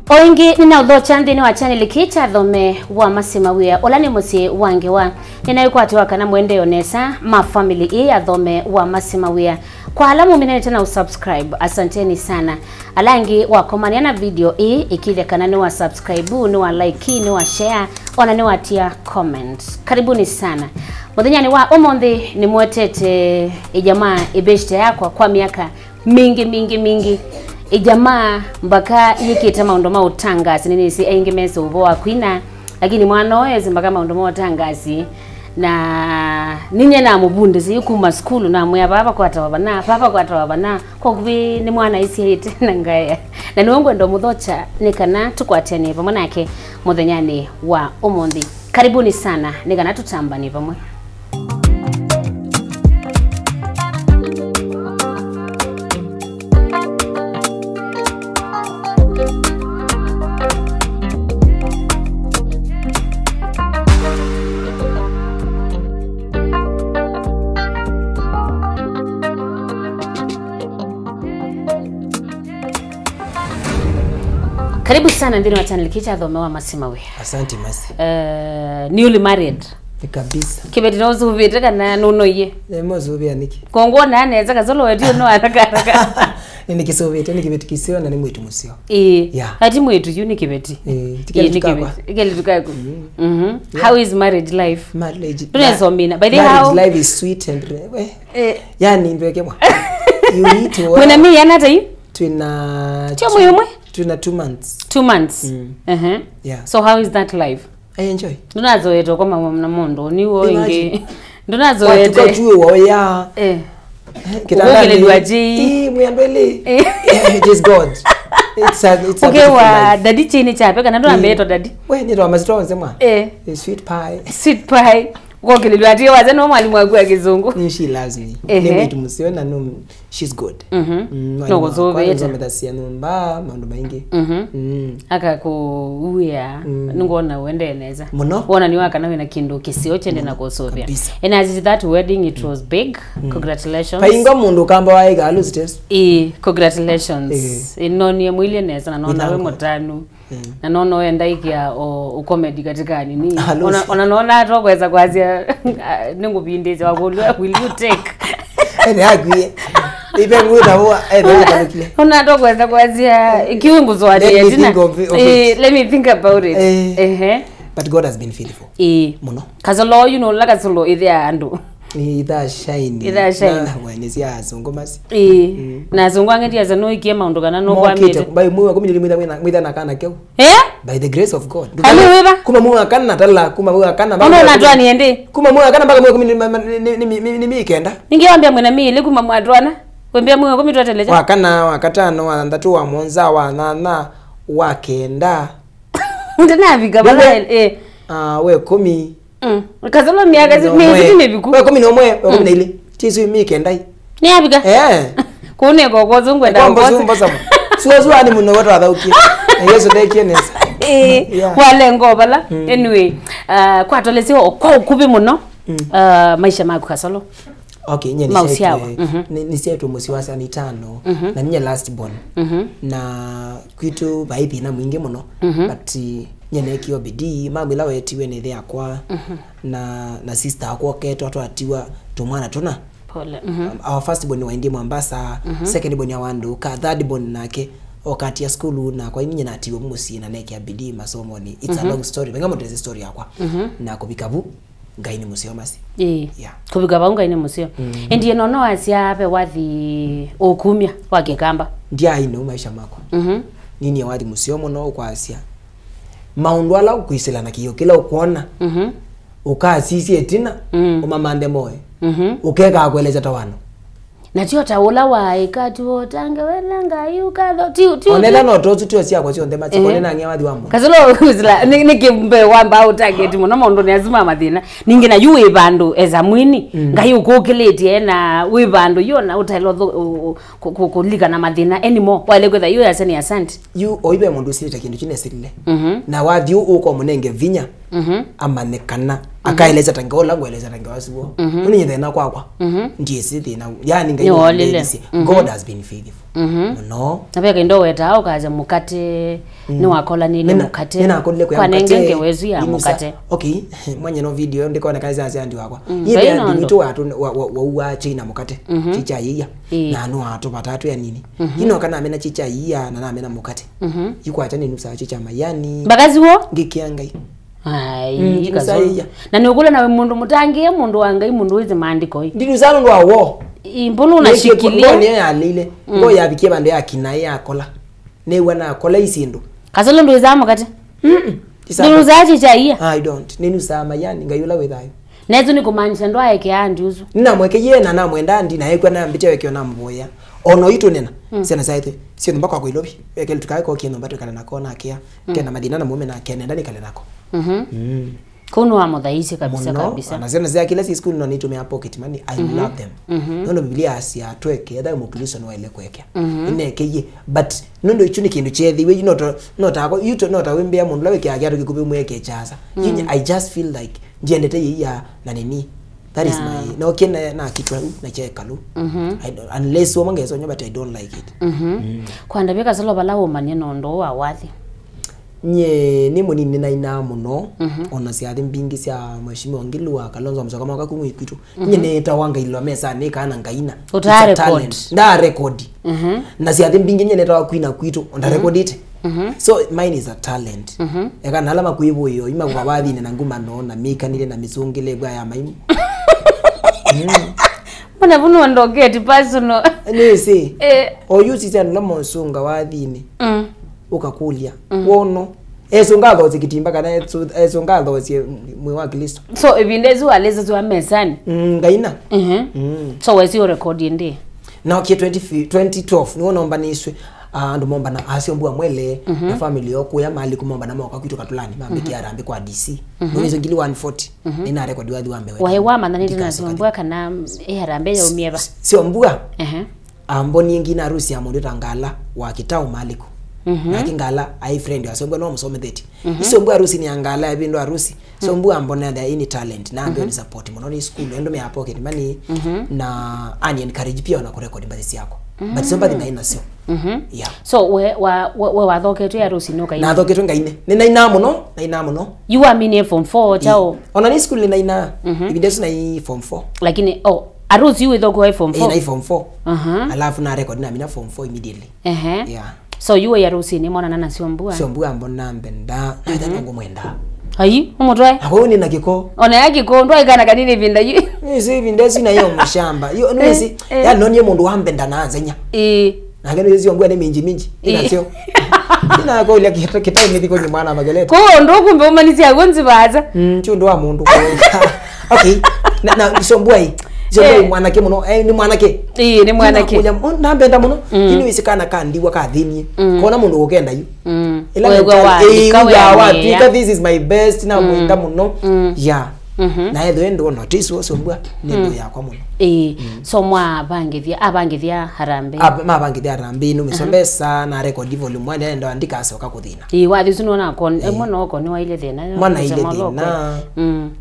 Oingi nina udho chandi ni wa channel kicha dhome wa masima wia olani musi wa Ngewa nina yuko ati wakana mwende yonesa ma family ya dhome wa masima wia kwa alamu minene tena usubscribe asanteni sana alangi wa komaniana video ikile kana ni wa subscribe ni wa like ni wa share ona ni wa tia comment karibuni sana muthenya wa omonde ni mwetete ijamaa ibeshte yako kwa miaka mingi ijamaa mbaka yikita maundu ma utangazi nini si engemese ubo wa kwina lakini mwana wezi mbaka maundu ma utangazi na ninye na mubunde si yukuma skulu na mwe papa kwa tabana kwa kubi ni mwana isi hite na ngaya na niwongwe ndo mudhocha nikana tukwatiane pamwe nake muthenyani wa omondi karibuni sana nikana tutamba ni pamwe. Karibu sana ndini wa channel kicha dhome wa masima we. Asante masi. Newly married. Kabisa. Kibeti na uzubite kana nuno ye. Nemo zubia niki. Kongo na aneza kazolo wetu no ataka. Ni kisubite ni kibeti kisio na ni mwitu musio. Yeah. Ati mwitu yu ni kibeti. Tikeli tukakwa. Tikeli tukakwa. How is marriage life? Marriage. Tunazomina. By the how marriage life is sweet and yani ndweke mwa. You need to. Mwana mimi yana hata hii? Twina 2 months. 2 months. Yeah. So how is that life? I enjoy. Ndonazo yeto kama mna mondo ni wo inge. Ndonazo yeto. Watu kujue woya. Kitandani waji. Muyambele. It is God. It's a okay wa daddy chini chape kana ndo ambeto daddy. We ni ndo mazito wanzema. Sweet pie. Sweet pie. Ukokililwa ati waza no mwalimu wangu akizungu. She loves me. Ni mtu musiona no she's good. No gozobe yete. Metasia numba mandu maingi. Aka ko uya ngona uendeleza. Muno. Wona ni waka nawe na kindu kisio chende na gozobe. And as that wedding it was big. Congratulations. Painga mundu kamba waiga aluzi test. Congratulations. Inoni mwili neza na nona we motanu. Na nono enda ikia o comedy katika nini. Ona nona atogweza kwazia ningubindeze wakulwa will you take. Ene agwie. Ibe nguda huwa ene ona atogweza kwazia kiunguzo wadi tina. Let me think about it. But God has been faithful. Muno. Kasolo you know like kasolo ithe andu. Itha shine. Na wenezi ya zongo masi. Na zongo angeti aza no ikie maundu kana no kwa mete. By muwe komili mwitha na kana keu. By the grace of God. Kuma muwe kana tala kuma muwe kana. Ono unatoa niende. Kuma muwe kana mpaka muwe komili ni mikenda. Ningewaambia mwana mimi kuma mwadwana. Wembia muwe komili twateleja. Wakana wakatano wa ndatu wa monza wa nana wa kenda. Ndana bigabala we komi. Kasolo miaka miezi mibiku. We komi nomwe komi na ile. Tisu mikenda. Ni abiga. Kune gogozo ngwenda ngozo. Mboza. Suwa ni muno watu athauki. Yesu dekenesa. Wale ngobala. Anyway, kwa tolesio kwa kubi muno. Maisha maku Kasolo. Okay, nye nisietu musiwasa ni 5 na nye last born. Na kwitu baithi na mwingi muno. But nyene kiyo bidii mamila wetiwe ne there kwa na sister akwa keto watu atiwa tumwana tuna pole. Our first born waindi Mombasa, second born ya Wanduka, third born nake wakati ya skulu na kwa nyinyi natiwe musi na neki ya bidii masomo ni it's a long story benga moteze story yakwa na kubikabu ngaini musio masi kubikabu ngaini musio ndiye nono asia ape wathi okumia wakikamba ndia ino maisha mako nini wathi musio muno kwa asia maundu ala ukuisela na kiyo kila ukuona ukasisi etina umamande moe ukeka akweleza tawano na tio taula waika tuo tange welanga yuka tio onela no tozu tio sia kwa sio ndema tikonena ngia wathi wambo Kasolo uzila nikimbe wamba utageti muno mondo ni azima mathina ningi na yuwe bandu eza mwini ngai ukokileti na we bandu yona utailo kulika na mathina anymore wale kwetha yu asani asante yu oibe mundu sirita kindu chine sirile na wathi uko munenge vinya amane kana akaeleza tangola ngoeleza tangola sibo uni thina kwakwa ndiye si thina yani ngai God has been faithful no nabeka ndo weta ukaza mukate ni wakola nile mukate kwa nengenge wezu ya mukate okay mwanye no video ndiko na kazi azi andi wakwa yeye ndito watu wa China mukate chicha yiya na anu watu batatu ya nini ino kana amena chicha yiya na amena mukate yuko atani nusa chicha mayani bagazi wo ngikiangai ai kazo na nikula nawe mundu mutangie mundu wangai mundu wize maandiko hii ndiru zalo ndo awo imbona unashikilia ngone ya lile ngo yabikie bande yakina yakola newa na kola isindu Kasolo ndo izamo kati ndiru zachi cha iya I don't ninu sama yani ngayula wethayo nezo ni kumanisha ndo ayeke andi uzu nina mweke yena na mwenda andi na yekwa na mbite weke na mboya ono ito nena sena saite sio mbaka kwa ilobi weke tukae kwa kieno mbato kana nakona akia kena madina na mume na kena ndani kale nako kono wa modhaisi kabisa kabisa anasema zia kila school no need to me pocket money I love them nono biblia asia tweke ada mukristo no ile kweke ineke but nondo ichuni kindu chethi we not ako you to not awembea mundu lawe kiagia tukikupe mweke chaza I just feel like ndiendete ya na nini that is my no kena na kitu na chekalu I don't unless womange so but I don't like it kwa ndabeka solo balawo maneno ndo wa wathi nye ni munini na ina muno ona siathi mbingi cia mheshimiwa Ngilwa Kalonzo Musyoka mwaka kumwe kwitu nye neta wanga ilo mesa ne kana ngaina uta record nda record na siathi mbingi nye neta wakwina kwitu onda record it so mine is a talent eka nalama kuibo yo ima kwa bathi na nguma no na mika nile na misungile gwa ya maimu Mbona vuno ndo get personal nisi o yusi tena lamo sunga wathini ukakulia wono esonga thozi kitimba kana esonga thozi mwe wa Kristo so ibindezu aleza zwa mesani ngaina so wezi o record ndi na ki 2012 niwo nomba niswe ndo momba na asiombu amwele na family yoko ya mali kumomba na mwaka kwitu katulani mambe kiarambe kwa DC nizo ngili 140 nina record wathi wambe wewe wa manani na zombwa kana harambe ya umieba sio mbua amboni ngina harusi ya mundu tangala wa kitau maliko na kingala ai friend ya sombo no musome that isombo harusi ni angala yabindo harusi sombo ambona there any talent na ambe ni support mono ni school endo me pocket money na ani encourage pia na kurecord mbasi yako but somebody ngaina sio yeah so we wathoketu ya harusi no kaina na thoketu ngaine ni naina muno you are mini form 4 chao ona ni school ni naina ibindesu na form 4 lakini harusi you with form 4 na form 4 alafu na record na mina form 4 immediately yeah so you ya rusi ni mwana nana siombua mbona mbenda hata ngo mwenda ai umotwe ako ni nakiko ona yake ko ndo ikana kanini vinda yu si vinda si na yo mshamba yo nisi ya nonye mundu wambenda naanza nya na ngene hizo mbwa ni minji ina sio ina ko ile kitai mithiko ni mwana mageleta ko ndo kumbe umanisi agonzi baza chundo wa mundu okay na isombua hii Zero mwanake muno ni mwanake ni mwanake na mbenda muno ino isikana kandiwa kathini kona mundu ukenda yu ila wewe this is my best na mwenda muno yeah na etho ndo notice wo sombwa ndo yakwa muno so mwa abangithia harambe mabangithia harambe no misombesa na record volume 1 ndo andika asoka kuthina wathi suno na kon mwana oko ni wa ile thina mwana ile thina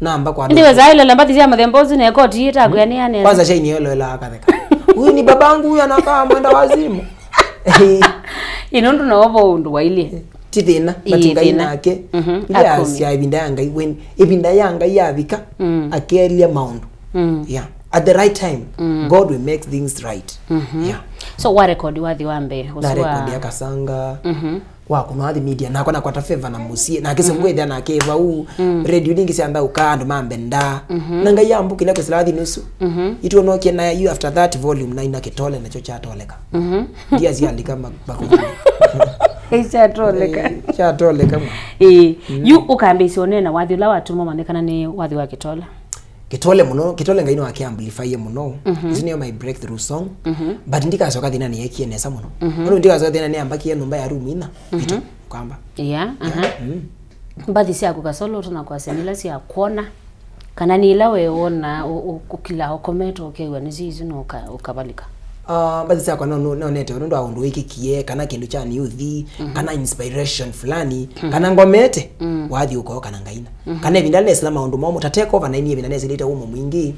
namba kwa ndiwe zaile lambathi cia mathembozi na ekoti itagu yani ane kwanza shaini yolo ila akatheka huyu ni babangu huyu anakaa mwenda wazimu inondo na wobo undu wa ile tithina matingai nake yes ya ibinda yanga ibinda yanga yavika akelia maundu yeah at the right time God will make things right yeah so what record wathi wambe uswa record ya kasanga wa kuna athi media na kona kwata favor na musie na kese mwede na keva u radio dingi siamba ukando mambe nda na ngai yambu kile kwesalathi nusu itu no kena you after that volume na ina kitole na chocha atoleka ndia zialika bakuru Chatoleka you ukambisi onena wathi la watu mamanekana ni wathi wa kitole muno kitole ngaino wake amplify muno isn't my breakthrough song but ndika soka thina ni yeki nesa muno no ndika soka thina ni ambaki numba ya rumina kitu kwamba mbathi cia Kasolo tuna kwa senila cia kuona kana ni ila we ona ukila comment ukewa ni zizi no ukabalika bathi yakwa no nete ndo aundu ikikie kana kindu cha youth kana inspiration fulani kana ngomete wathi uko kana ngaina kana ebindale Islam aundu mo mutateka over na ini ebindale zileta umo mwingi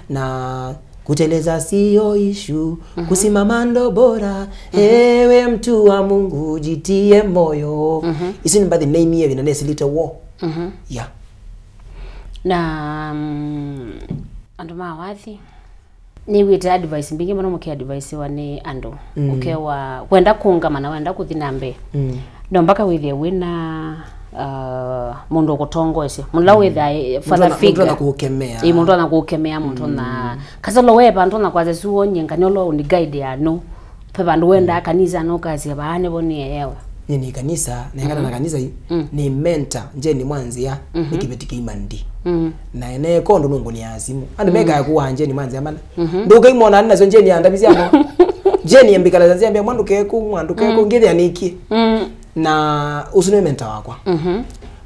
na kuteleza sio issue kusimama ndo bora ewe mtu wa Mungu jitie moyo isi ni bathi name ebindale zileta wo yeah na anduma wathi ni wita advice mbingi mwana muke advice wani ando ukewa wenda kuungamana wenda kuthinambe ndo mpaka withie wina mundu gutongoese mundu withia father figure mundu anakukemea mundu anakukemea mundu na Kasolo wepa ndo na kwaze suo nyenga nyolo ni guide ya no pe bandu wenda kanisa no kazi baane boni yewe ni kanisa na ngana na kanisa ni mentor nje ni mwanzi ya nikibetike imandi na ene kondo nungu ni azimu andi mega kuwa nje ni mwanzi amana nduka imona nazo nje ni andabizi ano je ni mbikala zanzi ambia mwanduke ngire aniki na usune mentor wakwa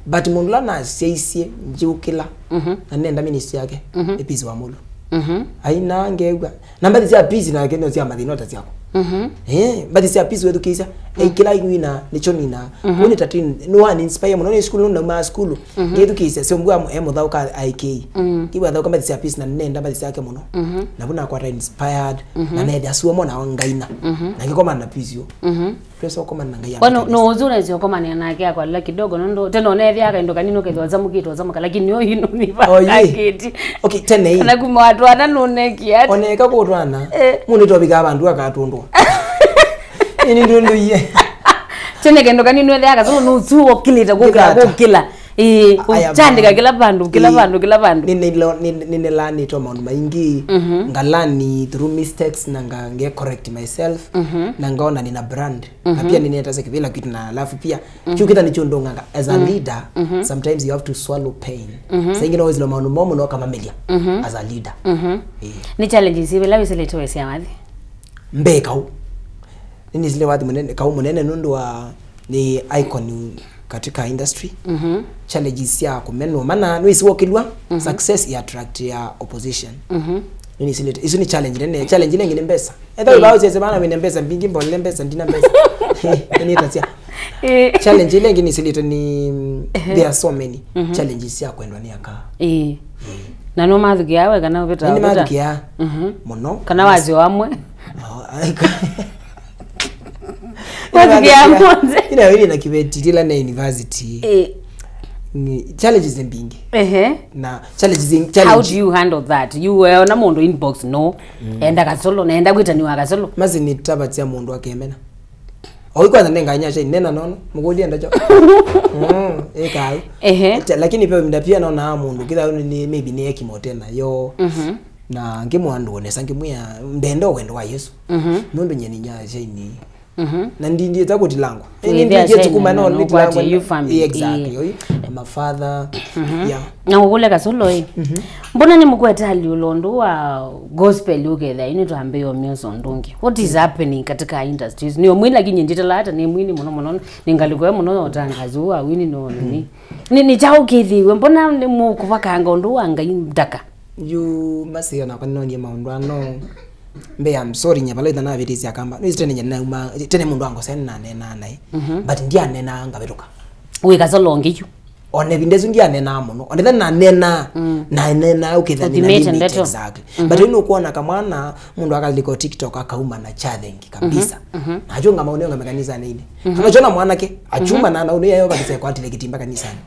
but mundu lana siesie njukila anenda ministry yake epizi wa mulu aina Ngewa namba zia busy na kendo zia madinota zako but zia busy wedu kisa kila ingwina nicho nina woni tatin no one inspire mo no school no ma school ngedu kisa so mbwa emodha uka IK kiwa dha kama zia busy na nenda bali zake muno na buna kwa inspired na nenda asuo mo na ngaina na ngikoma na busy pesa koma na ngaya no uzura zio koma ni anake akwa la kidogo ndo teno nethi aka ndo kanino ke zamukitu zamuka lakini yo hino ni ba kiti okay tene kana kuma watu ana noneki ati oneka kutwana muni tobika abantu akatundwa ini ndondo ye tene kendo kanino nethi aka so no zuo kilita kukila uchandika kila bandu ninelani to maundu maingi ngalani through mistakes na nge correct myself na ngaona nina brand na pia ninetase kivila kitu na alafu pia chukita nichondonga as a leader sometimes you have to swallow pain saying always lo maundu momo no kama melia as a leader ni challenges ibela wisele towe ya wathi mbeka nini zile wathi munene kau munene nundu wa ni icon katika industry challenges ya kumeno maana no isiwokilwa success ya attract ya opposition nini silete isu ni challenge nene challenge ile ngine mbesa either bao zeze bana mine mbesa mbingi mbole mbesa ndina mbesa ni tatia challenge ile ngine silete ni there are so many challenges ya kwendwa ni aka na no mathuki yawe kana ubeta ni mathuki ya muno kana wazi wamwe ina wili na kibeti tila na university ni challenges mbingi na challenges how do you handle that you were na mundu inbox no enda Kasolo naenda kwita ni wa Kasolo mazi ni tabatia mundu akemena oikwa ndenga nyasha nena nono mugoli enda jo lakini pia mdapia naona mundu kila ni maybe ni ekimotena yo na ngimwandu onesa ngimya ndendo wendo wa Yesu mundu nyeni nyasha ni na ndiye takuti langu ndiye tukuma no ni langu exactly my father yeah na ukule Kasolo mbona ni mukweta hali ulondo wa gospel together ini to ambe yo myozo ndungi what is happening katika industries ni omwini lakini nditela hata ni mwini muno ningalikwe muno otangazuwa wini no ni chao kithiwe mbona ni mukuvakanga ndo wanga indaka you Masyaa na kanino ni maundu ano mbe I'm sorry nyabalo ithana abirisi akamba no istene nyana uma tene mundu wango sena nena nai but ndia nena ngaberuka we Kasolo ngiyu one bindezu ndia nena muno one thana nena ukithani exactly but ino kuona kamwana mundu akaliko TikTok akauma na challenge kabisa najunga maoneo ngamekanisa nini anachona mwanake achuma na uno yayo kabisa kwa antile kitimba kanisani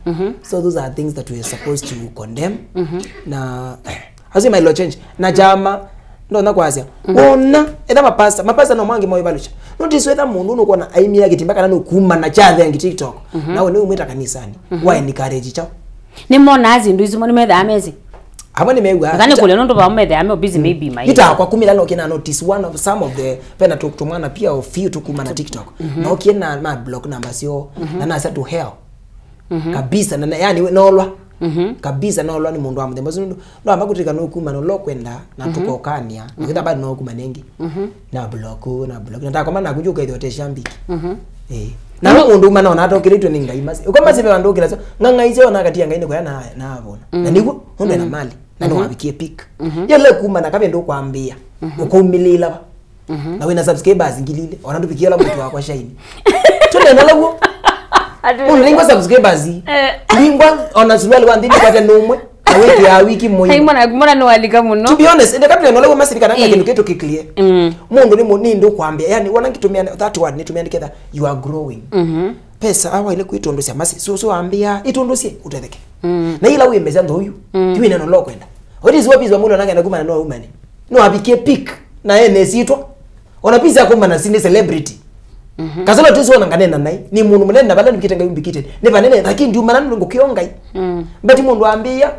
so those are things that we are supposed to condemn na as my law change na jama ndo nakwazia ona eda mapasta no mwangi moyo balucha notice whether mundu no kona aimira kitimba kana no kuma na chathe ngi TikTok nawe ni umwita kanisani why ni courage chao ni mona azindu izimo ni metha amezi abone mewa kana kule ndo ba metha ame busy maybe my ita kwa 10 lano kina notice one of some of the pena talk to mwana pia of few to kuma na TikTok na kina ma block number sio na na to hell kabisa na yani nolwa kabisa no lo ni mundu wa mthemba ndo amakutika no kuma no lo kwenda na tukokania ngita bado no kuma nengi na block nataka kama nakujuka ile hotel shambiki na mundu mana ona atokirito ninga imasi uko masibe bandukira so nganga izo na katia ngaine kwa na abona na niko ndo na mali na ndo wabikie pick yele kuma na kabe ndo kwambia uko umilila na wina subscribers ngilile ona ndupikia la mtu wako shine tule nalawo unringo subscribers lingwa ona sulwali wa ndini kwate numwe aweke ya wiki moyo haimona no alika muno to be honest ende kapile nalawo masirika nanga kindu keto kiclear mundu ni munindi kwambia yani wana kitumia that word ni tumia niketha you are growing pesa awa ile kuitondosia masi so ambia itondosie utetheke na ila wemeza ndo huyu kiwi neno lo kwenda what is what is wa mundu nanga ndaguma no woman no abikie pick na ene sitwa ona pizza kumba na sine celebrity Kasolo tuzo nganena nai ni mundu munene bala nikitenga yumbikite ne banene lakini ndio manano ngo kiongai mbati mundu ambia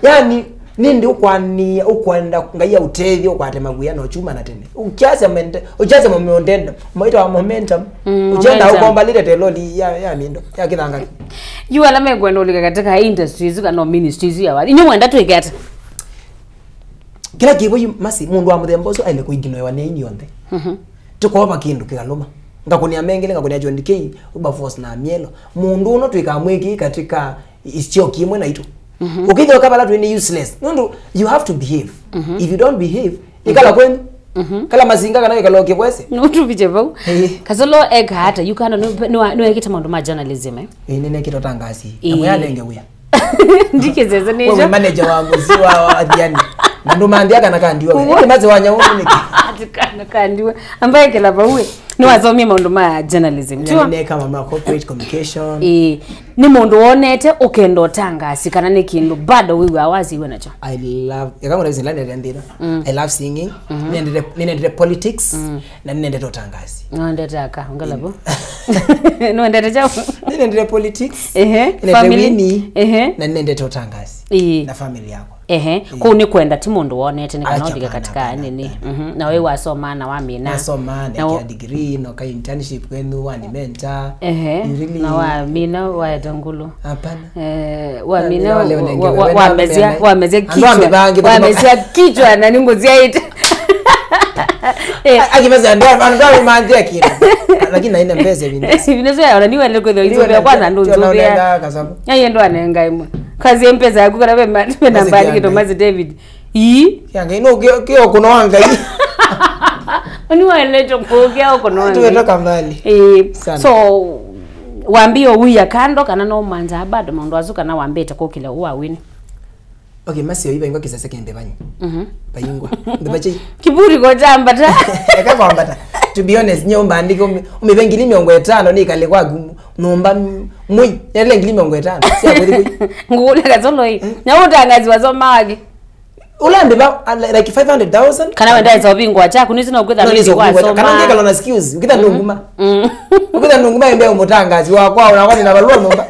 yani nindi ukwani ukwenda ngaiya utethi ukwate maguya no chuma na tene uchaze momondenda moita wa momentum ujenda ukomba lile teloli ya mindo ya kithanga you ala megwenda ulika katika industries kana ministries ya wali inyo mwenda twigeta kila kibo masi mundu wa muthemboso aile kuigino wa nini yonde tukoba kindu kigaloma ngakunia mengele ngakunia John K uba force na mielo mundu uno twikamwiki katika ischio kimwe na itu ukithio kabala tu ni useless nundu you have to behave if you don't behave ikala kwenu kala mazinga kana ikalo kibwese nutu bijebau Kasolo ega hata you kana no ekita mandu ma journalism nene kitotangasi amwe alenge uya ndike zeze nejo wewe manager wa muzi wa adiani ndo mandia kana kandiwa ile mazi wanya uniki atikana kandiwa ambaye kila bawe ni wazomia mandu ma journalism nene kama ma corporate communication ni mundu wonete ukendo tangasi kana ni kindu bado wewe awazi iwe nacho I love yakanga reason la ndira I love singing nende politics na nende tangasi nende taka ngalabo no nende jawo nende politics family na nende tangasi na family yako ko ni kwenda ti mundu wonete ni kana ndiga katika nini na wewe wasoma na wamina nasoma na degree no ka internship kwenu wa ni mentor na wamina wa dangulu hapana wamina wamezia kichwa na ningozi yaite akimeza ndo mandia kile lakini naina mbeze binezo ya ni wale kwa hizo ya kwanza ndo zobea yeye ndo anenga imwe kazi empeza yako kana be nambali kito mazi David yanga ino kio kuno wanga oni wale tokogea uko no tuwetoka mbali so wambio uya kando kana no manza bado mundu azuka na wambeta ko kile uwa wini okay Masyaa iba ingwa kisasa kende banyi bayingwa ndibache kiburi ko jamba ta kwambata to be honest nyomba andiko umebengili 5 ni kale kwa gumu nomba mwi yale ngili 5 si akweli ngule Kasolo hii na utangazi wazoma wake ulambe ba like 500,000 kana wenda izo bingwa cha kunizina ukwetha mimi kwa soma kana ngekalo na skills ukitha ndunguma ukitha ndunguma embe umutangazi wa kwao na kwani na balwa nomba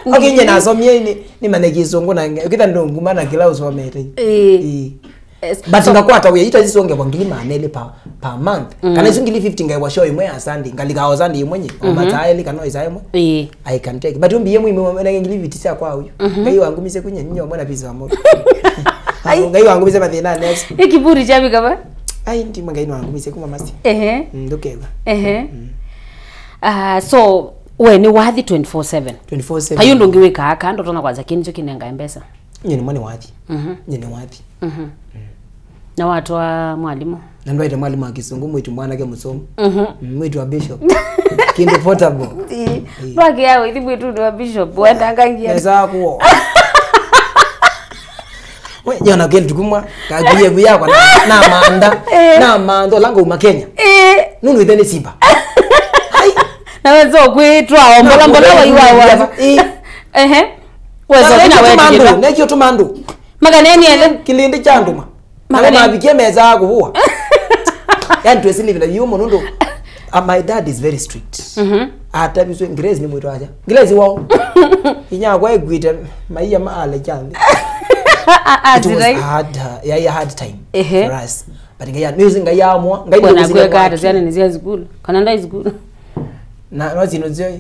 okay nye nasomye ni manekizo ngona ukitha ndunguma na kila usomete but ngakwata uye ita zisonge kwa ngili manele per month kana zingili 50 ngai wa show imwe asandi ngalika ozandi imwenye omataeli kana izaimwe I can take but umbi yemwe imwe na ngili vitisa kwa huyu ngai wangu mise kunye nyo mwana pizza moto ngai wangu mise mathina next ikiburi chabi kaba ai ndi ngai wangu mise kuma masi ndokeba so we ni wathi 24/7 hayo ndo ngiweka aka ndo tona kwanza kinjo kinenga mbesa nyeni mwani wathi nyeni wathi na watu wa mwalimu na ndwaite mwalimu wa Kisungu mwitu mwana ke musomo mwitu wa bishop kinde portable baki yao ili mwitu wa bishop wenda ngangia pesa kuo we jana kile tukumwa kaguye buya kwa na mando lango umakenya nunu itheni simba na wezo kwitwa ombola wa iwa wezo kina wewe nekyo tumandu maganeni ele kilindi cha nduma magana abikie meza kuvua yani twesili vile yumo nundo my dad is very strict ata biswe Grace ni mwito aja Grace wao inya kwa egwite maiya maale cyane it was hard time for us but ngaya news ngayamwa ngaidi kuzinga kata zani ni zia school kana ndai school na nozi nozoi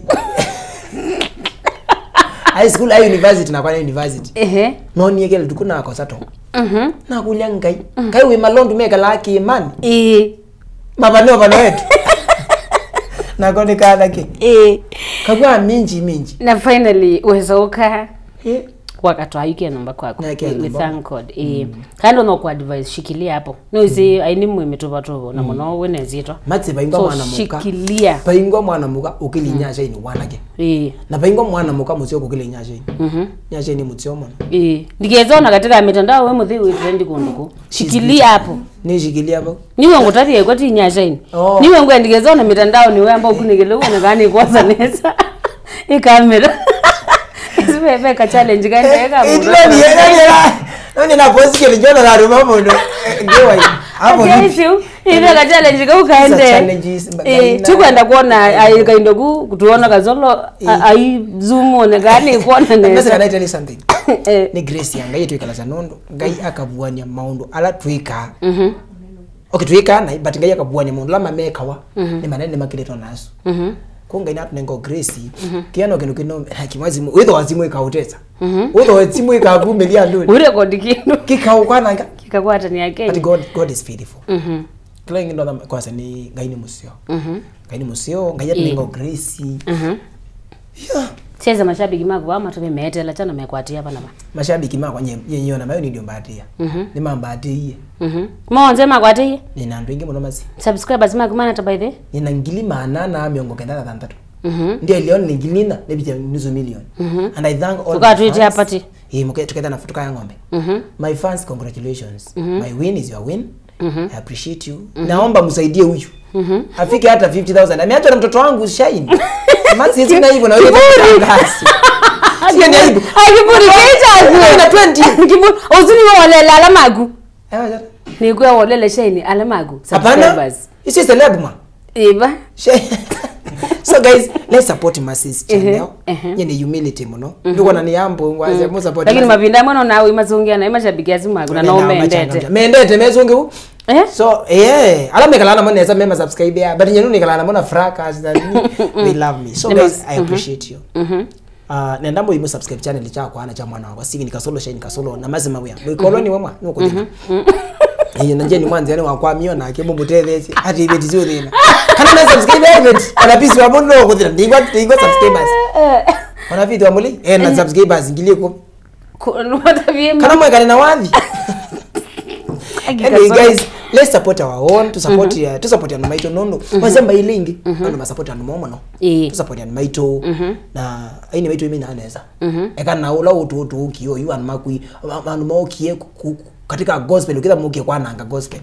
high school ay university na kwa university no niekele tukuna kwa sato na kulya ngai kai we malondu meka laki imani mabano bano wetu na kone kala ke kagwa minji na finally uwezoka wakatoa yuke namba kwako we thank God kando no kwa advice shikilia hapo no isi aini mwemetuba tobo na muno wenezito matse baingwa mwana muka shikilia baingwa mwana muka ukilinyasha ini wanake na baingwa mwana muka musio ukilinyasha ini nyasha ini mutio mwana ndigezona katika mitandao we muthi we trend kunduko shikilia hapo ni shikilia hapo niwe ngotati kwati nyasha ini niwe ngwe ndigezona mitandao niwe ambao kunigele uone gani kwanza nesa ikamera isibebe ka challenge kaendeka mundo nani na post ke njona na rumamo ndo ngewa hapo ile ka challenge ka ukaende tukwenda kuona aikaindo kutuona Kasolo ai zoom one gani kuona nesa message na tell you something ni grace yanga yetu ikala sanondo ngai akabuania maundo ala twika okay twika na but ngai akabuania maundo lama mekawa ni manene makileto naso konga ina tunengo grace kiano kino kimwazimu witho wazimu ikautesa witho wazimu ikagumelia ndoni ure kodikino kikaukana kikakwata ni yake but God is faithful playing ndo kwa sani gaini musio gaini musio ngaya tunengo grace yeah cheza mashabiki mako ama tumemetela tena mekwatia hapa na mashabiki mako nyenyona mayo ndio mbatia ni mambatie monze makwatie ni nandu ingi muno masi subscribers mako mana tabaithe ni nangili manana miongo kenda 3 ndio lion ningilina nebija nusu milioni and I thank all tukatwiti apati muke tukenda na futuka ya ngombe my fans congratulations my win is your win I appreciate you naomba msaidie huyu afike hata 50,000 ameacha na mtoto wangu Shine masi sina hivyo na wewe ngasi sio ni aibu akiburi kecha na 20 kiburi uzuni wale alamagu ni kwa wale Shine alamagu subscribers isi celeb ma eba so guys let's support Masya's channel yene humility muno ndiko na niambo ngwaze mo support lakini mapinda mwana nawe mazungia na mashabiki azimagu na naombe mendete mezungu so alame kalana mona eza member subscribe ya but nyenu nikalana mona fracas that we love me so guys I appreciate you nenda mbo imo subscribe channel chako ana cha mwana wangu Masyaa Ni Kasolo Shine Kasolo na mazima wya mwikoloni wema nuko jina hiyo nanje ni mwanzo yani wakwamio na kebo mutethesi ati ibeti zio thina kana na subscribe event ana pisi wa bono ko thina ndingwa subscribers ona vitu amuli na subscribers ngilie ko kana mwe kana na wathi anyway guys let's support our own to support ya maito nono wazemba ilingi ndo support ya momo no to support ya maito na aini maito mimi naaneza eka na ula utu ukiyo yu anmakui anu maokie katika gospel ukitha mukie kwa nanga gospel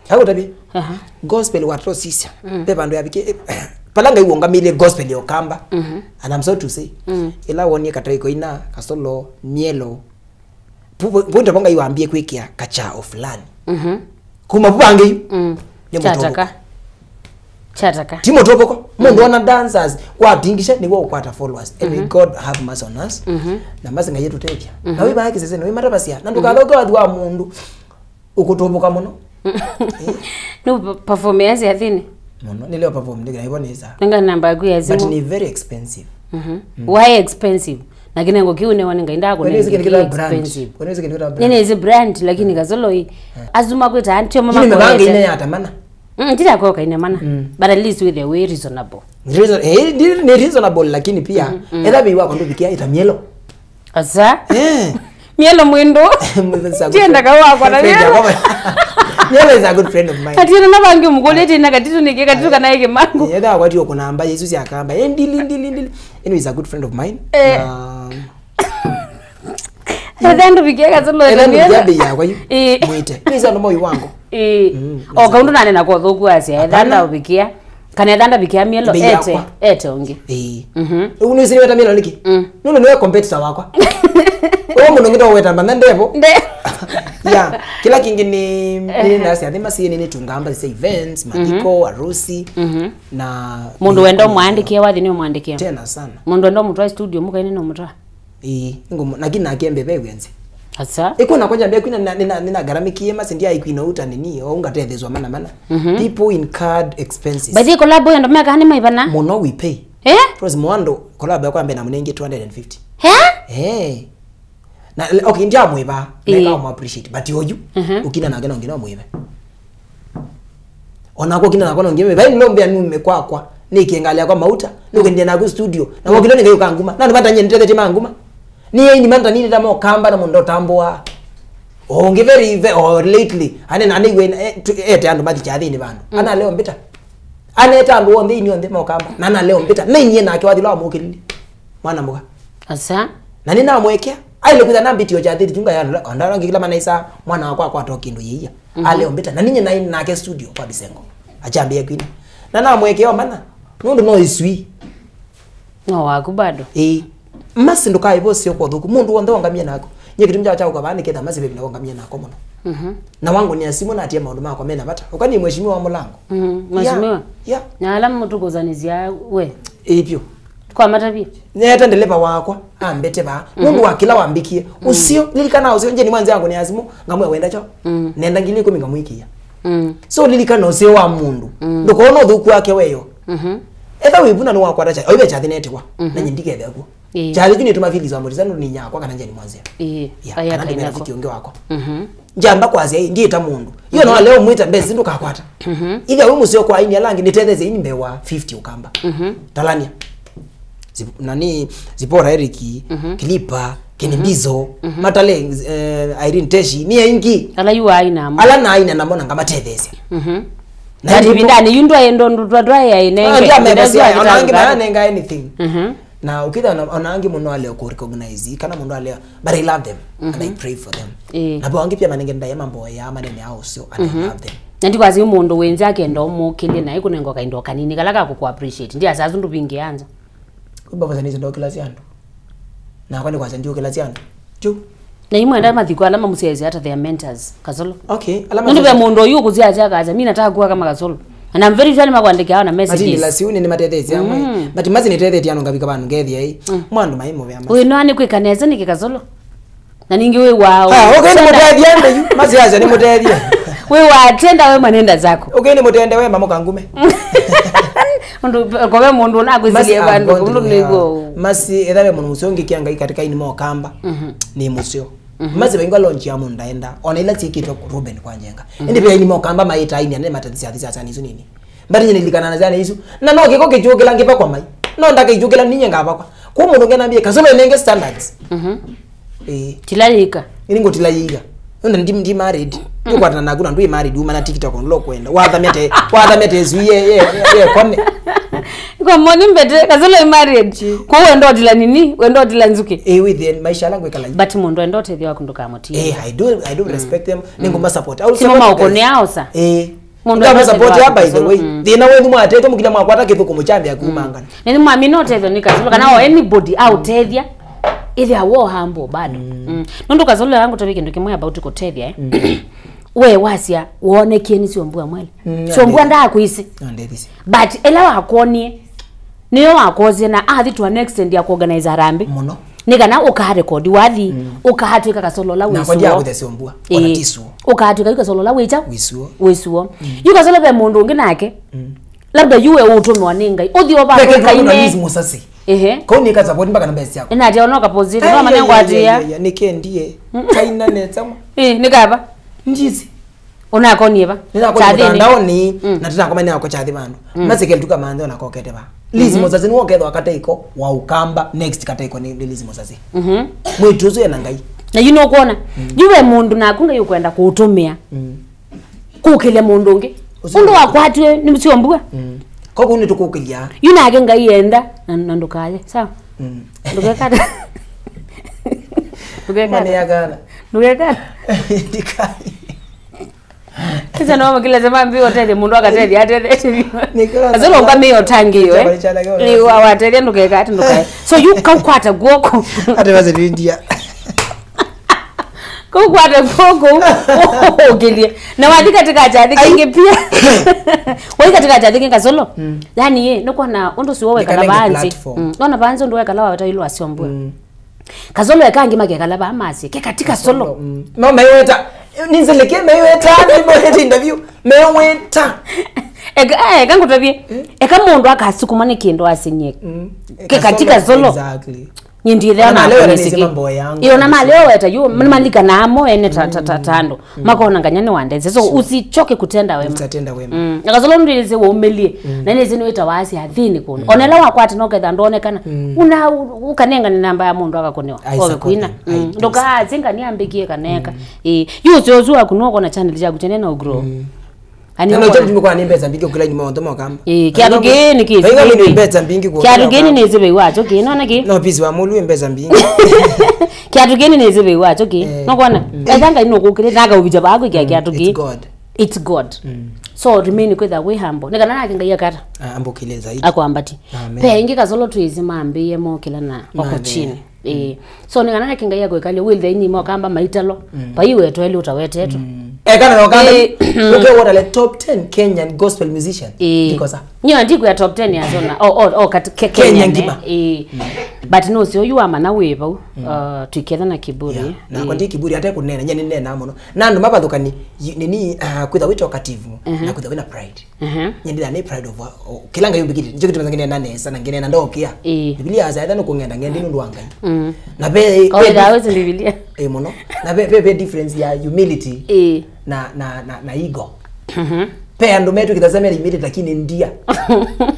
hapo tabi gospel watro sisi pepa ndo yabike palanga iwonga mile gospel yo kamba and I'm so to say ila wonie kataiko ina Kasolo mielo punta bonga iwaambie kwikia kacha offline kuma bubange chataka timo topoko mundu ona dancers kwa dingisha ni wo kwata followers and God have mercy on us na mazinga yetu tekia na we baaki sese no imata basia na ndukaloga wadwa mundu ukutoboka muno no performance ya thini muno nileo perform ndiga iboneza nga namba yaku ya zimu but ni very expensive why expensive lakini ngo kiune waninga indako ni expensive unaweza kinitoa brand nene is brand lakini Kasolo hii azuma kweta antio mama kwa mbanga ine yata mana ndita kwa kaina mana but at least with the way reasonable ni reasonable lakini pia ela bi wako ndo bikia itamielo asa mielo mwindo tienda kawa kwa na Ngewa is a good friend of mine. Atira na bangi mugolete na katitu nike katitu kana yake mangu. Yeda kwati okuna amba Yesu ya kamba. Ndili. Anyway, is a good friend of mine. Ndo bikia Kasolo ndo bikia ya kwa hiyo. Mwite. Pesa ndo moyo wangu. Kaundu nane na kwa thoku asia. Thanda bikia. Kana thanda bikia mielo ete onge. Unusiri weta mielo niki. Nuno niwe competitor wakwa. Owo muno ngito weta mbanda ndevo. Yeah, kila kingi ni nasi adima si ni tungamba say events, matiko, harusi na mundu wendo mwandikie wathi ni mwandikie. Tena sana. Mundu wendo mutwa studio muka ni no mutwa. Ngomo nakina akembe bewenze. Asa. Iko nakonja mbia kwina nina garamikie masindia ikwina uta nini o ungatethezwa mana. People incurred expenses. But the collab ndo meka hani maibana. Mono we pay. Because mwando collab yakwa mbe na munenge 250. Na okay ndia mwiba neka mu appreciate but yoyu ukina na ngena ngena mwiba ona ko kina na kono ngeme bai nombe nume kwakwa nikiangalia kwa mauta nukendia na ku studio na wakilo ninge ukanguma na ndipata nyeni tete manguma Ni ni manta ni ndamo kamba na mundo tambua. Onge very lately. Ane when ete andu bathi chathi ni bandu. Ana leo mbita. Ana eta andu onde ni onde mo kamba. Nana leo mbita. Na nyie na ke wathilo amukirili. Mwana muga. Asa. Na ni na mwekea. Ai lekuza na mbiti yo chathi tunga ya ndaro ngikila manaisa mwana wakwa kwa toki ndo yeyia. Ale mbita. Na ninye na ke studio kwa Bisengo. Achambia kwini. Na na mwekea mana. Nundu no iswi. No waku bado. Masi ndo kai bosi yoko thuku. Mundu wonde wangamia nako. Nye kitu mja chao kwa bani ketha masi bebina wangamia nako muno. Na wangu ni asimu na atia maundu mako mena bata. Ukani mheshimiwa wa mulango. Mheshimiwa. Yeah. Na alamu mutukuzanizia we. Ipyo. Kwa matabi. Nyeta ndeleva wako ambete ba. Mundu wakila wambikie. Usio lilikana usio nje ni mwanzi yangu ni azimu ngamwe wenda cho. Nenda ngili kumi ngamwikia. So lilikana usio wa mundu. Ndokono thuku wake weyo. Etha wibuna no wakwa tacha. Oibe chathi nete kwa. Na nyindike ethego. Chathi juni tuma fili za morizano ni nyakwa kana nje ni mwanzi. Aya kana fiki onge wako. Njamba kwazi ai ndiye ta mundu. Iyo no leo mwita mbezi ndo kakwata. Ivya we musio kwa ini alangi nitetheze ini mbewa 50 ukamba. Talania. Nani zipora Eriki, Kilipa, Kenimbizo, Matale Irene Teshi ni ingi. Ala yu aina mo. Ala na aina na mona ngama tetheze. Na ndibindani yundwa endo ndwa ya inenge. Ndia mebesi onangi manenga anything. Na ukitha onangi muno ale ko recognize kana muno ale but I love them and I pray for them. Na bongi pia manenge ndaya mambo ya manene yao sio and I love them. Nandi kwazi umuntu wenza kendo mukile naye kunengo kaindo kanini kalaka ku appreciate. Ndi azazi ndubingi anza. Kuba bazanizo ndo klasi yandu. Na kwani kwaza ndio klasi yandu. Jo. Na imwe nda mathiko alama musezi hata their mentors Kasolo. Okay, alama. Ndio mundu yu kuzia akaza mimi nataka kuwa kama Kasolo. And I'm very sure makwandika na messages. Ati la siuni ni matethezi amwe. But mazi ni tethezi yano ngabika banu ngethia hii. Mwandu maimo vya mazi. Uyu nani kwikaneza ni Kasolo. Na ningi we wao. Okay ni mutethia ndio. Mazi acha ni mutethia. We watenda we manenda zako. Okay ni mutende we mamo kangume. Ndo kwa mundu na kuzilie bandu mundu nigo. Masi ethabe mundu usongi kianga katika ini mo kamba. Ni musio. Mazi wengo launch ya mundu ndaenda. Ona ila tikito Ruben kwa njenga. Ndi pia ini mo kamba maita ini ane matatizo athisa sana hizo nini. Mbari nyene likana na zana hizo. Na no kiko kichukila ngipa kwa mai. No ndaka kichukila ninye ngapa kwa. Kwa mundu ngena mbie Kasolo nenge standards. Tilalika. Ini ngotilalika. Ndo ndi married. Yuko atana kuna ndu married uma na TikTok on lo kwenda. Wathamete zuye kone. Kwa moni mbete Kasolo married. Kwa wendo dila nini? Wendo dila nzuke. Within maisha langu ikala. But mundu endo tethia kunduka moti. I do respect them. Ningo support. Sima ukone yao sa. Mundu ndo support ya by the way. Thina we ndumwa atete mukila mwakwata kithuko muchambi akumangana. Nini mami no tethio ni Kasolo kana anybody out tethia. Either war hambo bado. Nundu Kasolo yangu tobike ndo kimwe about kutethia we wasia uone kieni siombua mwele. Siombua nda kuisi. But ela wakonie niyo wakoze na athi to an extent ya kuorganize harambe. Muno. Nika uka record wathi ukahatwika Kasolo la wisuo. Na kwanja kuthesiombua ona tisuo. Ukahatwika Kasolo la wicha wisuo. Yu Kasolo be mundu ngi nake. Labda yuwe utumwa ningai. Uthi oba kwa ine. Musasi. Kwa ni kaza bodi mpaka na best yako. Ina atia onoka positive mama nengo atia. Nike ndiye. Kaina netama. Nikaba. Njizi. Ona niba. Ndao ni na tata kama ni yako chathi bandu. Mazike tuka mando na kokete ba. Lizi mozazi ni woketho wakata iko wa ukamba next kata iko ni lizi mozazi. Mwituzo ya nangai. Na you know kuona. Yuwe mundu na kunga yukwenda kuutumia. Kukile mundu ngi. Undu wakwatwe ni msiombua. Kwa kuni tukukilia. Yuna agenga yenda na ndukaje. Sawa. Ndukekata. Mane ya gana. Ndukekata. Ndikai. Kisa no kila zema mbio tete mundu akatete atete. Kasolo ngame yo tangiyo ni wawatete ndukekata ndukaje. So you kwata goko. Ate baze India. Kwata goko. Ogelie. Na wadi katika chathi kingi pia. Wadi katika chathi kingi Kasolo. Yani ye noko na ondo siwowe kala banzi. Ona banzi ndo wekala wata ilo asiombwe. Kasolo yakangi magekala ba amasi ke katika solo. Mama yeta ninzeleke meyeta ni interview meweta. Kangu tabie. Eka mundu akasukumane kindo asinye. Ke katika solo. Exactly. nyindi thea na leo mambo yangu iyo na maleo eta yu malika namo ene tatando makona nganyane wandeze so usichoke kutenda wema utatenda wema akazolo ndilize wo umelie na neze no etawasi athini kuno onela wakwati noketha ndonekana una ukanenga ni namba ya mundu akakonewa okuina ndoka zinga niambikie kaneka yuzo zuwa kunoko na channel ya kutenena ugro ani no tatu mko animbeza mbingi kula nyuma ndo makamba kiatu geni kizi bayo mbeza mbingi kwa kiatu geni nezibe wacho kinona ki no bizi wa mulu mbeza mbingi kiatu geni nezibe wacho ki nokona ezanga inokukire naga ubija bako kiatu ki it's God so remain with the way humble nikana nake ngaya kata ambokile zaidi akwambati pe ingi kazolo tuizima ambiye mo kila na oko chini so nikana nake ngaya kwekale will the nyimo kamba maitalo paiwe twele utawetetu kana nokanda okay what are the top 10 Kenyan gospel musician because nyo ndiku ya top 10 ya zona Kenya ngima but no sio you ama na weva tuketha na kiburi na kwa ndi kiburi hata kunena nyane nena mono nando mabathukani nini kwitha wito kativu na kwitha wina pride nyindi na pride of kilanga yumbikiti nje kitu ngene na nesa na ngene na ndokia biblia aza ethano kungenda ngende nundu wangai na be dawe biblia mono na be difference ya humility na ego pe ando metu kitazamia humility lakini ndia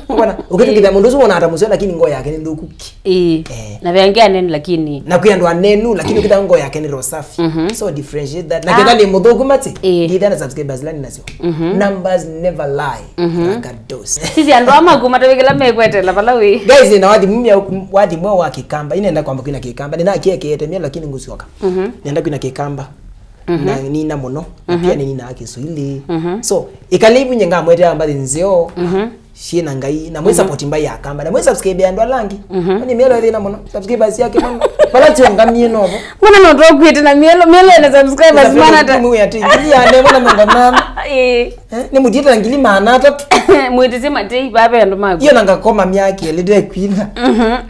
bwana ukitukitha mundu uzo hata musio lakini ngo yake ni ndukuki na beangea neni lakini na kuyandwa nenu lakini ukitha ngo yake ni rosafi so differentiate that na kenda ni mudhugu mati nditha na subscribers lani nasio numbers never lie ragados sisi ando amaguma tawekela mekwetela palawi guys ina wadi mwa wa kikamba inaenda kwamba kuna kikamba nina kiekete mimi lakini ngusioka nenda kuna kikamba na nina mono na pia nina Kiswahili so ikalibu nyenga mwete ambaye nzeo shina ngai na mwe support mbai yakamba na mwe subscribe ya ndo langi ni mielo ile na mono subscribers yake mono pala chongamie nobo mbona ndo kwete na mielo na subscribers mana ta mwe ati ngili ane mbona mama ni mudita ngili mana ta mwete sema tei baba ndo mago hiyo nanga koma myake ile kwina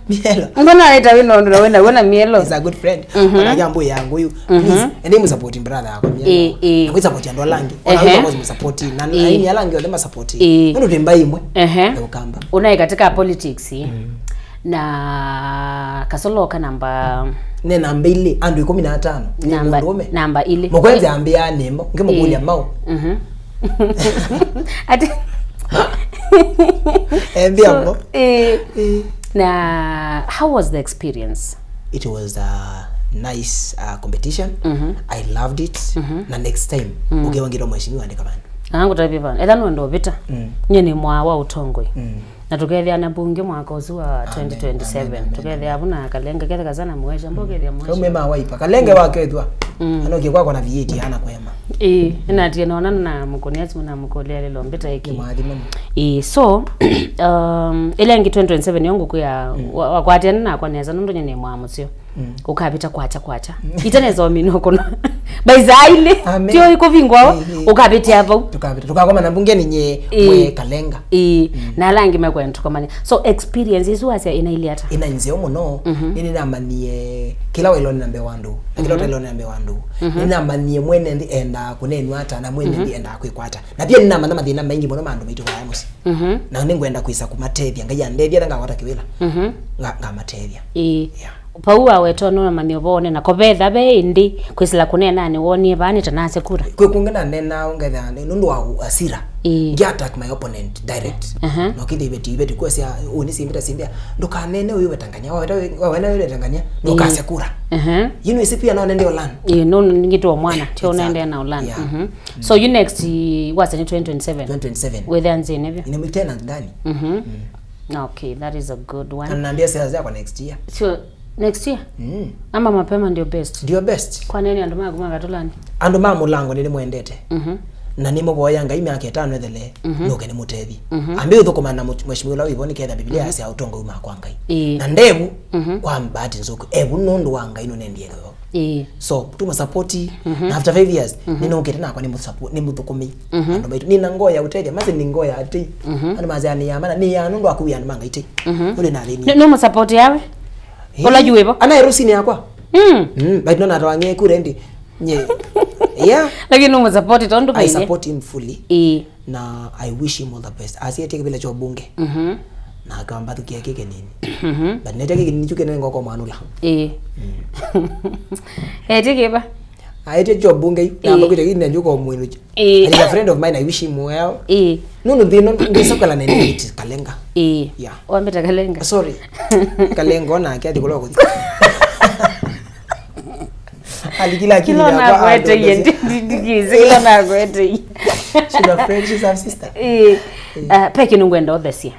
mielo mbona leta wino ndo wena mielo is a good friend na jambo yangu huyu please ende mu support brother yako mielo na mwe support ndo langi ona mwe support na ni yalangi ole support ndo tembai mwe ukamba unaye katika politics na Kasolo kanamba ne namba ile andu 15 namba ile mokwenza ambia nemo ngemukulia mau ati ambia na how was the experience? It was a nice competition. I loved it. Na next time ukiwangira mheshimiwa ndika bana angu tabiva ethano ndo vita nyene mwa wa utongwe na tukethia na bunge mwaka uzuwa 2027 tukethia abuna kalenga ketha kazana mwesha mbogethia mwesha umema waipa kalenge wake ethwa anoke kwako na V8 hana kwema ina tie naona na mkoniazi na mkolea lelo mbita hiki so ile ngi 2027 yongo kuya wakwatena na kwa neza ndo nyene mwa musio ukapita kwacha iteneza omino kono baizaile tio iko vingwa ukapita hapo tukakoma na bunge ninye mwe kalenga na langi mekwento komani so experience is was ina ile hata ina nzeo muno nini namanie kila welo ni nambe wandu kila welo ni nambe wandu nini namanie mwene ndi enda kunenu hata na mwene ndi enda kwikwata na pia nina manama thina maingi muno mandu maitu kwa musi na ningwenda kwisa kumatethia ngaya ndethia nga wata kiwila nga matethia pauwa weto no maniobone na kobetha be indi kwisila kunena ni wonie bani tanase kura kwekungena nena ngetha nundu wa asira attack my opponent direct no kile beti kwa sia uni simbia ndukanene uyu wetanganya wawena uyu wetanganya ndukase kura you isi pia no nende olan no ngito mwana tio nende na olan so you next what's in 2027 with anzi nevyo ni mitena ndani okay that is a good one ananiambia sasa yako next year so next year ama mapema ndio best kwa nini ando maguma gatolani ando mama mulango nili mwendete na nimo boya ngai myake 5 ethele noke ni mutethi ambe uthukuma na mheshimiwa wiboni ketha biblia yase autongo uma kwa ngai na ndebu kwa mbati nzuku ebu nundu wa ngai no nendie so tuma support na after 5 years ninokete na kwa ni muthukumi ando baitu nina ngoya utethi maze ni ngoya ati ando mazani ya mana ni ya nundu akuya ndo mangaiti ule na thini no mu support yawe ola juwebo ana erusini yakwa but nona twange kurendi nye lakini no support it ondo I support him fully na I wish him all the best as he take vile cho bunge na akamba tukia kike nini but nete kike nichuke ngoko manula Tikeba aite job bunge na bakuje kine njuko mwinu and a friend of mine, I wish him well nunu ndino ndisokala nene it kalenga yeah wambeta kalenga sorry kalenga ona kadi koloko alikila kilo na kwete yendi kilo na kwete she's a friend, she's a sister peke nungwenda othesia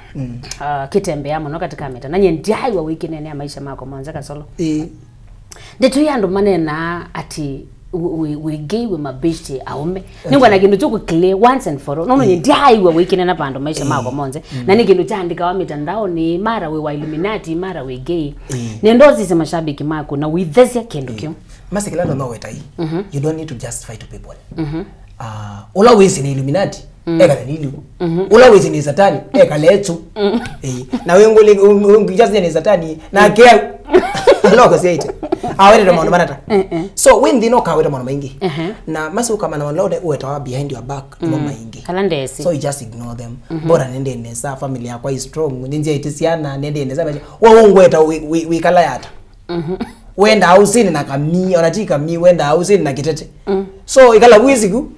kitembea muno katika meta nanye ndiai wa wiki nene ya maisha mako mwanza Kasolo ndetu yandu manena ati we gay we mabishti aume ningwa na kindu chuku clear once and for all nono ndiai wa wiki nene pando maisha mako mwanza na ni kindu chandika wa mitandao ni mara we wa illuminati mara we gay nendozi se mashabiki mako na we thesia kindu kyo masikila no wetai you don't need to justify to people always in illuminati eka niliu always in satani eka letu na wengu just in satani na kia loko siete awere ndo maana manata so when they know kawere maana maingi na masu kama na lode uetawa behind your back no maingi kalandesi so you just ignore them bora nende nesa family yako is strong ninje itisiana nende nesa waungu eta we kala yata wenda hausini na kami onatika mi wenda hausini na kitete so ikala wizigu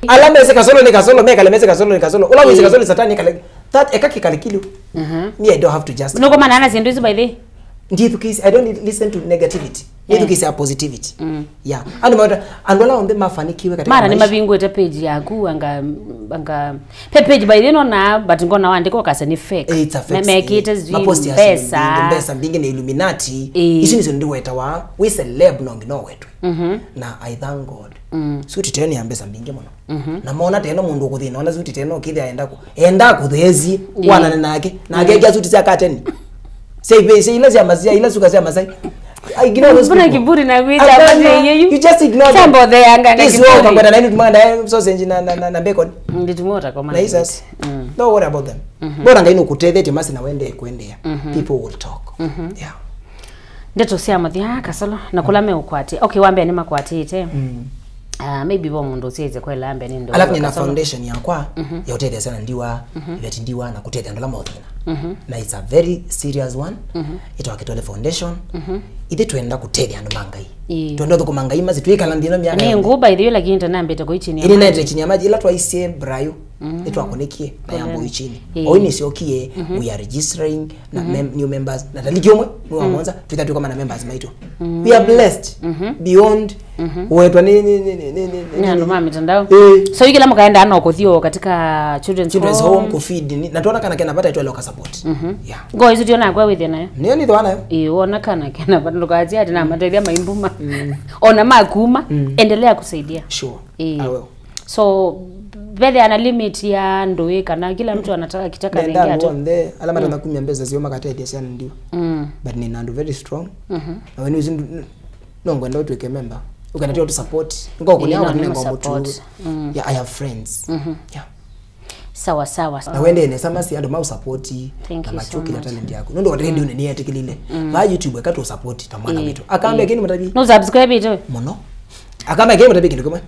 alamese Kasolo ni Kasolo meka lemese Kasolo ni Kasolo ula wizi Kasolo satani kale that ekaki kale kilu me I don't have to just no kama nana zindu by the ndiyo kisi I don't listen to negativity yetu kisi ya positivity yeah and wala onde mafanikiwe katika mara ni mabingu eta page yaku anga page by the no na but ngona wandiko kasa ni fake it's a fake make it as pesa mbingi na illuminati isi nizo ndi weta wa we celeb nongi no wetu na I thank God so titeni ambesa mbingi mono na mona teno mundu kuthina ona so titeno kithi enda kuthezi wana nake na gege so titya kateni say ila ya Masyaa ila suka ya Masai I ignore those people. Kiburi na kuita you just ignore them. Tambo the anga na kiburi. This one na nini tumanda so senji na bacon. Nditumota kwa maana. Jesus. Don't worry about them. Bora ngaino kutethete masi na wende kuendea. People will talk. Yeah. Ndeto sia mathia Kasolo na kulame ukwati. Okay wambe ni makwati ite. Maybe bo mundu size kwela ambe ni ndo. Alafu nina foundation yakwa ya utete sana ndiwa ibeti ndiwa na kutete ndola mothina. Na it's a very serious one. Ito akitole foundation. Ite tuenda kutete andu mangai. Tuenda to kumangai mazi tuikala ndino myaka. Ni nguba ile lakini tanambe to kuichini. Ile na chini ya maji ila twaisie brayo. Ito akonekie na yambo ichini. Oini siokie we are registering na new members na talijomwe mwa mwanza tutatu kama na members maito. We are blessed beyond wetwa ni ndo mama mitandao. So yiki lamu kaenda ana okothio katika children's home ku feed na tuona kana kenapata ito local support. Yeah. Go izo tiona kwa with nayo. Niyo ni thwana yo. Ona kana kenapata lokazi ati na materia maimbuma. Ona makuma endelea kusaidia. Sure. I will. So whether ana limit ya ndoe kana kila mtu anataka kitaka lengia tu nde alama tana 10 mbeza sio makatete sana ndio but ni nandu very strong na when you no ngwenda tu member ukanatia tu support ngo kunyama ni ngombo tu yeah I have friends yeah sawa na wende ne sama si ando mau support na machuki na talent yako ndo watende ni yete kilile ba YouTube akato support tamana vitu akaambia kini mtabi no subscribe ito mono akama game mtabi kindu kama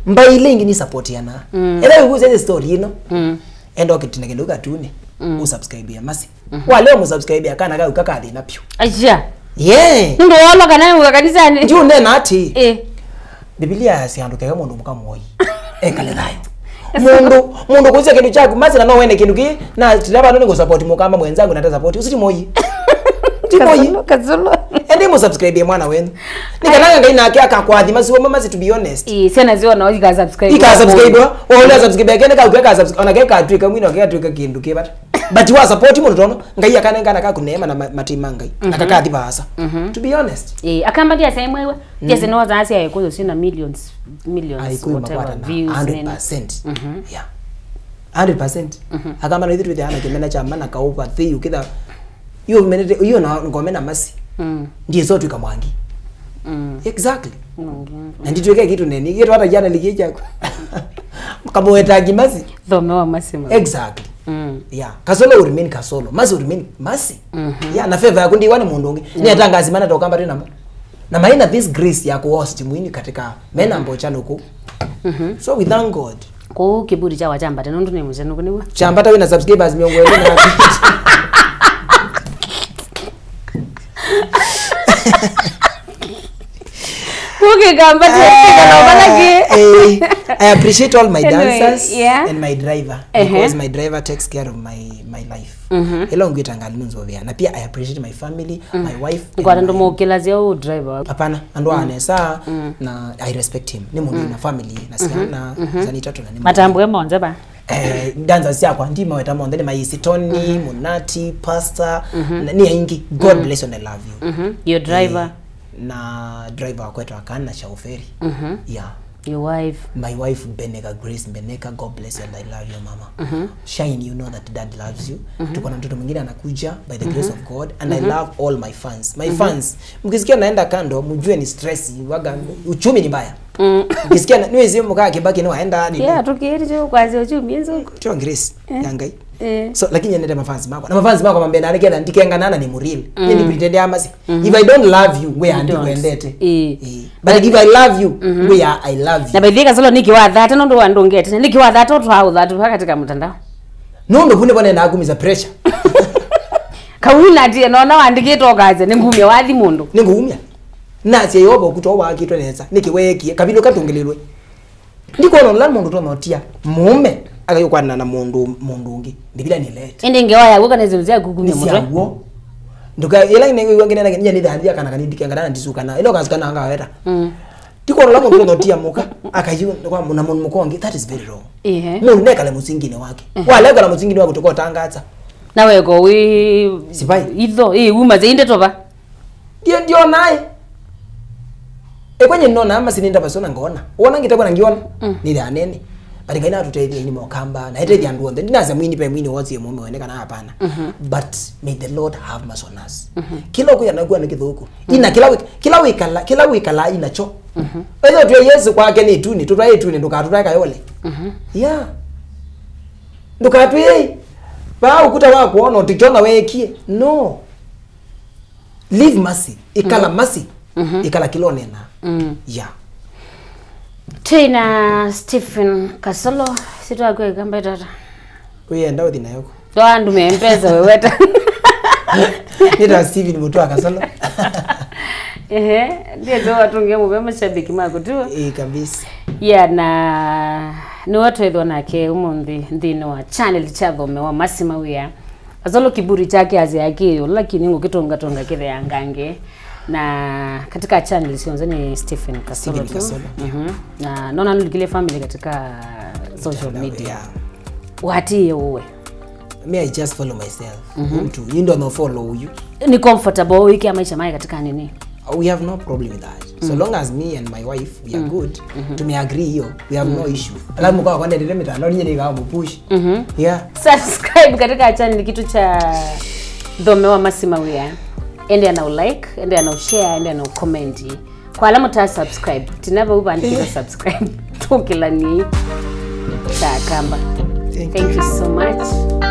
mbaile ingini support yana era yuze story ino endo kitina kindu katune usubscribe ya masi wale mu subscribe akana ga ukakadi na pyo aja yeah ndo wala kana ukakadisa ni ndio nena ati Biblia si anduka mundu mukamoi kale dayo mundu kuzi kindu chako masi na no wene kindu ki na tilaba ndo ngo support mukamba mwenzangu na support usiti moyi Kasolo ende mo subscribe mwana wenu nikananga ngaina yake akakwathi masi wo mama to be honest sena ziona ika subscribe ona subscribe yake ka ukeka subscribe ona keka atwika mwino keka atwika kindu ke but wa support mu tono ngai akane ngana ka kunema na matima ngai nakakathi basa to be honest akamba dia same wewe yes no za asia yako sina millions whatever views 100% yeah 100% akamba no ithu ana kimena cha mana ka over 3 ukitha hiyo na ngomena masi ndiye zote kamwangi exactly na nditweke kitu neni kitu hata jana likija kama wetagi masi thomewa masi exactly yeah Kasolo remain Kasolo masi remain masi yeah na favor yako ndiye wani mundongi ni atangazi mana tokamba tena na maina this grace yako host muini katika mena ambo chano ko so we thank God ko kiburi cha wachamba tena ndo ni mzenu kuniwa chamba tawe na subscribers miongo yenu na I appreciate all my dancers yeah. and my driver because my driver takes care of my life. Hello ngitanga lunzo vya. Na pia I appreciate my family, my wife. Ngwara ndo mokelazi au driver. Hapana, ando anesa na I respect him. Ni mundu na family na sana zanitatu na ni. Matambwe monze ba. Danza siakwa ndima wetamo ndene maisitoni, munati, pastor, ni ingi. God bless you and I love you. Your driver na driver wakwetu akana chauferi. Yeah. Your wife. My wife Beneka Grace Beneka, God bless you and I love you mama. Shine, you know that dad loves you. Tuko na mtoto mwingine anakuja by the grace of God and I love all my fans. My fans, mkisikia naenda kando mjue ni stress, waga uchumi ni mbaya. Mkisikia niwezi mkaa kibaki ni waenda ni. Yeah, tukiri jo kwazi uchumi hizo. Tio Grace yangai. So lakini nende mafans mako. Na mafans mako mambe na rekena ndikenganana ni muril. Ni pretend amasi. If I don't love you, we andi kwendete. But if I love you, we are I love you. Na by the Kasolo nikiwa that ndo wandongete. Nikiwa that to how that katika mtandao. Ndo vune bone na agumiza pressure. Kawina ndiye naona wandikito kaze ningumya wathi mundu. Ningumya. Nasi yobo kutowa akitwa neza. Nikiweki kabilo katungelelwe. Ndiko no mundu to notia. Mume akayokwana na mundu ungi. Ndibila ni late. Ende Ngewa yago kana zimzia kugumya mundu. Nduka ila ngene na nyanya nidhandia kana kanidikengana ndisukana. Ilo kazikana anga weta. Ndiko no mundu notia muka akayu kwa muna mundu mukongi. That is very wrong. Mundu nekala musingine wake. Wale kala musingine wake tuko tangaza. Nawe go we sibai idho umaze inde toba. Ndio naye. Ekwenye nona ama sininda basona ngona. Wona ngitakwa ngiona ni danene. Bali kaina tutete ni mokamba na hete jandu ndo ndinaza mwini pe mwini wote ye mume wene kana hapana. But may the Lord have mercy on us. Kila uko yanagwa nikithuku. Ina kila wiki la inacho. Ezo tu Yesu kwake ni tuni tutwaye tuni ndukatutaka yole. Yeah. Ndukatwe ba ukuta wa kuona utikiona wekie. No. Leave mercy. Ikala mercy. Ikala kilone na. Yeah. Thina Stephen Kasolo sitwa kwe kamba tata. Uyenda uthina yoko. Ndo andu mempeza weweta. Nita Stephen Mutua Kasolo. Ndiye ndo watunge mube mashabiki mako tu. Kabisa. Yeah na ni watu edho nake umundi ndino wa channel chathome wa Masyaa Ni Azolo kiburi chake aziakio lakini ngo kitonga kithe yangange. Na katika channel sionze ni Stephen Kasolo. Na nona nulikile family katika social media. Wati uwe. Me I just follow myself. Mtu you don't know follow you. Ni comfortable wiki ya maisha mai katika nini? We have no problem with that. So long as me and my wife we are good, to me agree here, we have no issue. Alamu kwa kwenda ndile mitandao nyinyi kama push. Yeah. Subscribe katika channel kitu cha Thome wa Masyaa Ni. Ende ana like, ende ana share, ende ana comment. Kwa alamu ta subscribe. Tinaba ubandika subscribe. Tukila ni ta kamba. Thank you so much.